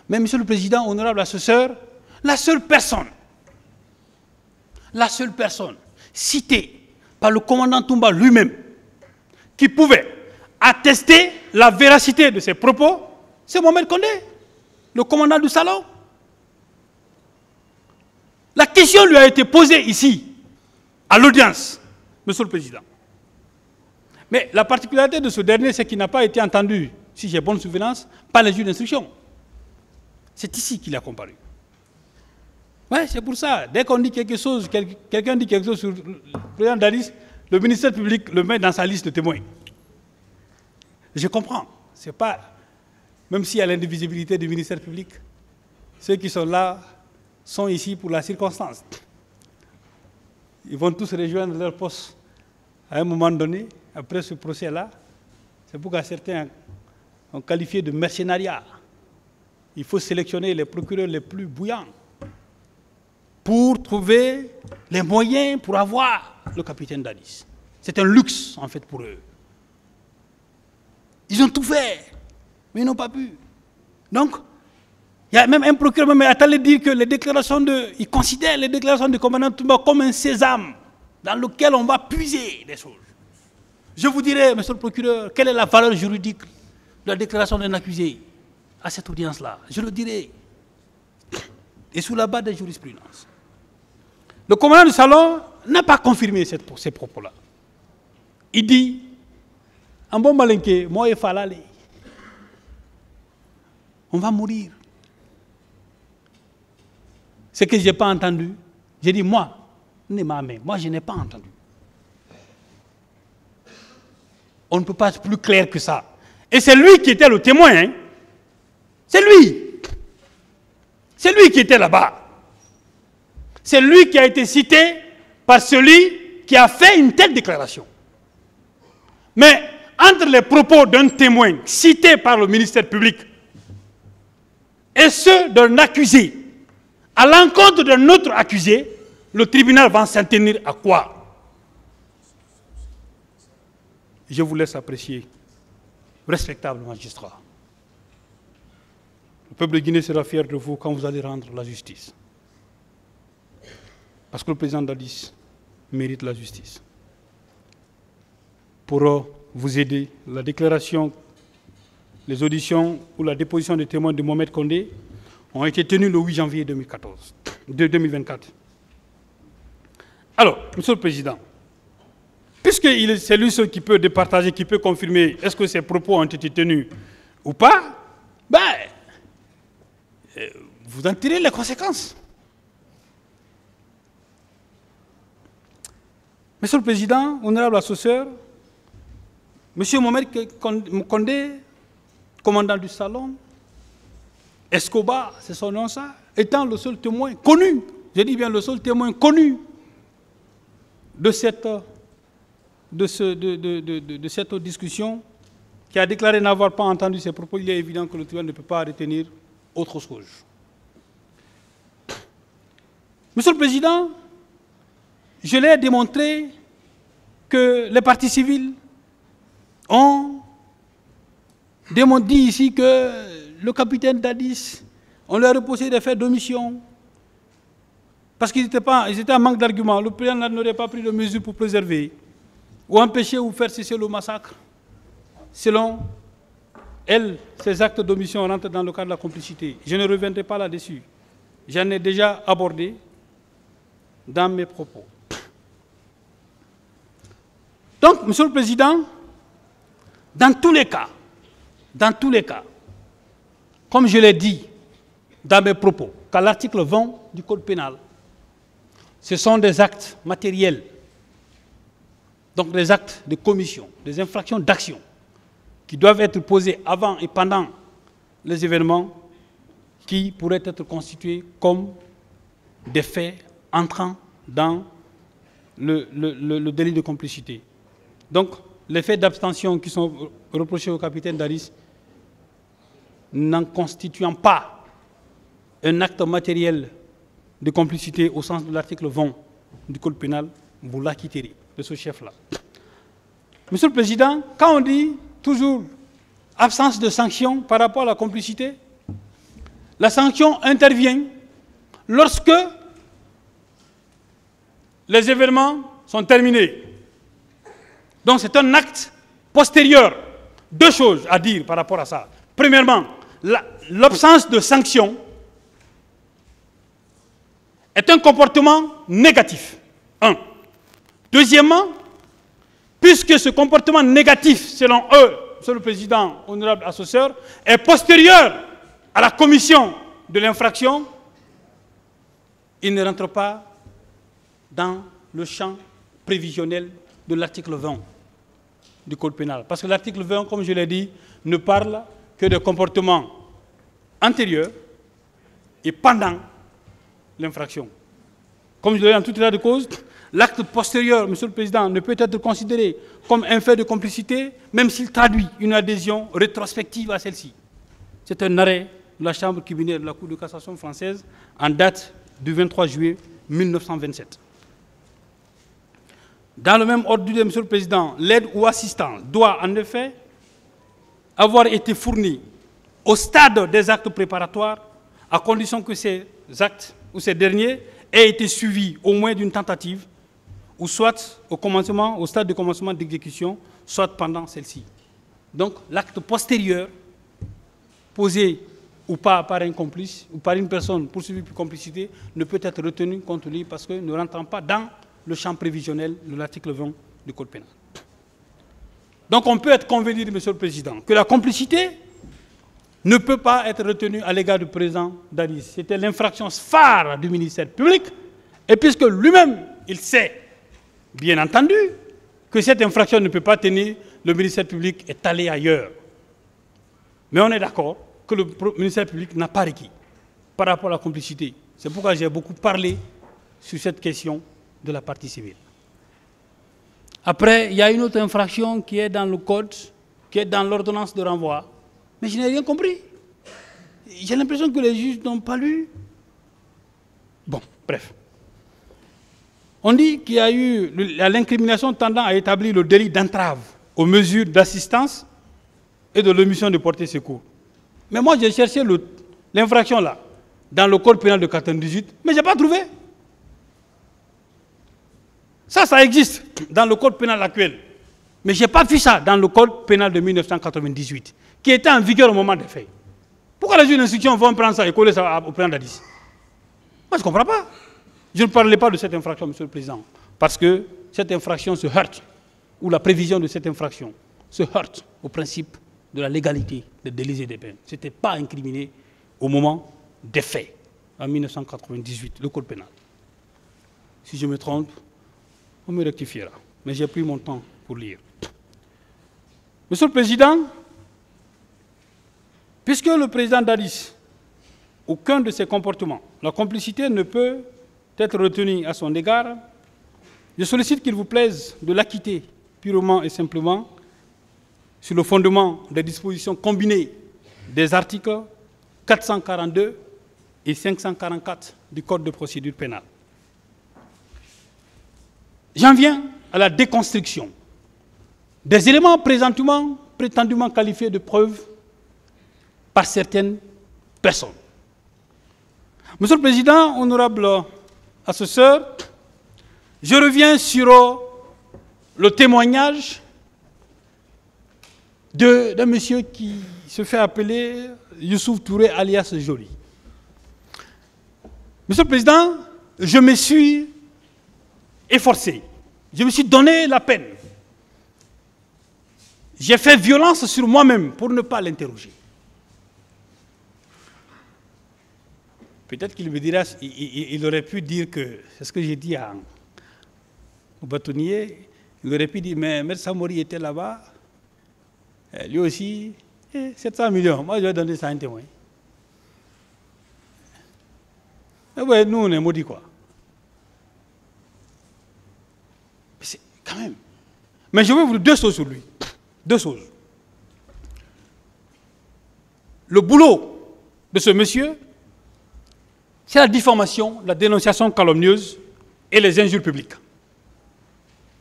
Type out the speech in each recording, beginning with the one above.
Mais Monsieur le Président, honorable assesseur, la seule personne citée par le commandant Toumba lui-même qui pouvait attester la véracité de ses propos, c'est Mohamed Condé, le commandant du salon. La question lui a été posée ici, à l'audience, Monsieur le Président. Mais la particularité de ce dernier, c'est qu'il n'a pas été entendu, si j'ai bonne souvenance, par les juges d'instruction. C'est ici qu'il a comparu. Oui, c'est pour ça. Dès qu'on dit quelque chose, quelqu'un dit quelque chose sur le président Dadis, le ministère public le met dans sa liste de témoins. Je comprends. C'est pas, même s'il y a l'indivisibilité du ministère public, ceux qui sont là sont ici pour la circonstance. Ils vont tous rejoindre leur poste à un moment donné, après ce procès-là. C'est pourquoi certains ont qualifié de mercenariat. Il faut sélectionner les procureurs les plus bouillants pour trouver les moyens pour avoir le capitaine Dadis. C'est un luxe, en fait, pour eux. Ils ont tout fait, mais ils n'ont pas pu. Donc, il y a même un procureur qui est allé dire que les déclarations il considère les déclarations du commandant Toumba comme un sésame dans lequel on va puiser des choses. Je vous dirai, monsieur le procureur, quelle est la valeur juridique de la déclaration d'un accusé à cette audience-là. Je le dirai. Et sous la base des jurisprudences. Le commandant du salon n'a pas confirmé ces propos-là. Il dit, en bon malinqué, moi et Falale, on va mourir. Ce que je n'ai pas entendu, j'ai dit, moi je n'ai pas entendu. On ne peut pas être plus clair que ça. Et c'est lui qui était le témoin. Hein. C'est lui. C'est lui qui était là-bas. C'est lui qui a été cité par celui qui a fait une telle déclaration. Mais entre les propos d'un témoin cité par le ministère public et ceux d'un accusé, à l'encontre d'un autre accusé, le tribunal va s'en tenir à quoi? Je vous laisse apprécier, respectable magistrat. Le peuple de Guinée sera fier de vous quand vous allez rendre la justice. Parce que le président Dadis mérite la justice. Pour vous aider, la déclaration, les auditions ou la déposition des témoins de Mohamed Condé ont été tenues le 8 janvier 2024. Alors, Monsieur le Président, puisque c'est lui seul qui peut départager, qui peut confirmer est-ce que ces propos ont été tenus ou pas, vous en tirez les conséquences. Monsieur le Président, honorable assesseur, Monsieur Mohamed Condé, commandant du salon, Escobar, c'est son nom ça, étant le seul témoin connu, je dis bien le seul témoin connu de cette discussion, qui a déclaré n'avoir pas entendu ses propos, il est évident que le tribunal ne peut pas retenir autre chose. Monsieur le Président, je l'ai démontré que les partis civils ont dit ici que le capitaine Dadis, on lui a reposé des faits d'omission parce qu'ils étaient en manque d'arguments. Le président n'aurait pas pris de mesures pour préserver ou empêcher ou faire cesser le massacre. Selon elle, ces actes d'omission rentrent dans le cadre de la complicité. Je ne reviendrai pas là-dessus. J'en ai déjà abordé dans mes propos. Donc, Monsieur le Président, dans tous les cas, comme je l'ai dit dans mes propos, qu'à l'article 20 du Code pénal, ce sont des actes matériels, donc des actes de commission, des infractions d'action, qui doivent être posées avant et pendant les événements qui pourraient être constitués comme des faits entrant dans le délit de complicité. Donc, les faits d'abstention qui sont reprochés au capitaine Dadis, n'en constituant pas un acte matériel de complicité au sens de l'article 20 du Code pénal, vous l'acquitterez de ce chef-là. Monsieur le Président, quand on dit toujours absence de sanction par rapport à la complicité, La sanction intervient lorsque les événements sont terminés. Donc c'est un acte postérieur. Deux choses à dire par rapport à ça. Premièrement, l'absence de sanction est un comportement négatif. Un. Deuxièmement, puisque ce comportement négatif, selon eux, Monsieur le Président, honorable assesseur, est postérieur à la commission de l'infraction, il ne rentre pas dans le champ prévisionnel de l'article 20 du Code pénal. Parce que l'article 20, comme je l'ai dit, ne parle que de comportements antérieurs et pendant l'infraction. Comme je l'ai dit en tout état de cause, l'acte postérieur, Monsieur le Président, ne peut être considéré comme un fait de complicité, même s'il traduit une adhésion rétrospective à celle-ci. C'est un arrêt de la Chambre criminelle de la Cour de cassation française en date du 23 juillet 1927. Dans le même ordre d'idée, Monsieur le Président, l'aide ou assistance doit en effet avoir été fournie au stade des actes préparatoires, à condition que ces actes ou ces derniers aient été suivis au moins d'une tentative, ou soit au stade de commencement d'exécution, soit pendant celle-ci. Donc l'acte postérieur, posé ou pas par un complice, ou par une personne poursuivie pour complicité, ne peut être retenu contre lui parce que ne rentrant pas dans le champ prévisionnel de l'article 20 du Code pénal. Donc on peut être convenu, Monsieur le Président, que la complicité ne peut pas être retenue à l'égard du président Dadis. C'était l'infraction phare du ministère public, et puisque lui-même, il sait, bien entendu, que cette infraction ne peut pas tenir, le ministère public est allé ailleurs. Mais on est d'accord que le ministère public n'a pas requis par rapport à la complicité. C'est pourquoi j'ai beaucoup parlé sur cette question de la partie civile. Après, il y a une autre infraction qui est dans le code, qui est dans l'ordonnance de renvoi. Mais je n'ai rien compris. J'ai l'impression que les juges n'ont pas lu. Bon, bref. On dit qu'il y a eu l'incrimination tendant à établir le délit d'entrave aux mesures d'assistance et de l'omission de porter secours. Mais moi, j'ai cherché l'infraction là, dans le code pénal de 1998, mais je n'ai pas trouvé. Ça existe dans le code pénal actuel. Mais je n'ai pas vu ça dans le code pénal de 1998, qui était en vigueur au moment des faits. Pourquoi les juges d'instruction vont prendre ça et coller ça au président Dadis? Moi, je ne comprends pas. Je ne parlais pas de cette infraction, Monsieur le Président, parce que cette infraction se heurte, ou la prévision de cette infraction se heurte au principe de la légalité des délits et des peines. Ce n'était pas incriminé au moment des faits, en 1998, le code pénal. Si je me trompe, on me rectifiera. Mais j'ai pris mon temps pour lire. Monsieur le Président, puisque le président Dadis, aucun de ses comportements, la complicité ne peut être retenue à son égard, je sollicite qu'il vous plaise de l'acquitter purement et simplement sur le fondement des dispositions combinées des articles 442 et 544 du Code de procédure pénale. J'en viens à la déconstruction des éléments prétendument qualifiés de preuves par certaines personnes. Monsieur le Président, honorable assesseur, je reviens sur le témoignage d'un monsieur qui se fait appeler Youssouf Touré alias Joly. Monsieur le Président, je me suis efforcé, je me suis donné la peine. J'ai fait violence sur moi-même pour ne pas l'interroger. Peut-être qu'il me dira, il aurait pu dire que, c'est ce que j'ai dit au bâtonnier, il aurait pu dire, mais M. Samori était là-bas, lui aussi, 700 millions, moi je vais donner ça à un témoin. Mais ouais, nous on est maudits quoi. Mais quand même. Mais je vais vous dire deux choses sur lui. Deux choses. Le boulot de ce monsieur, c'est la diffamation, la dénonciation calomnieuse et les injures publiques.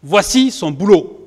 Voici son boulot.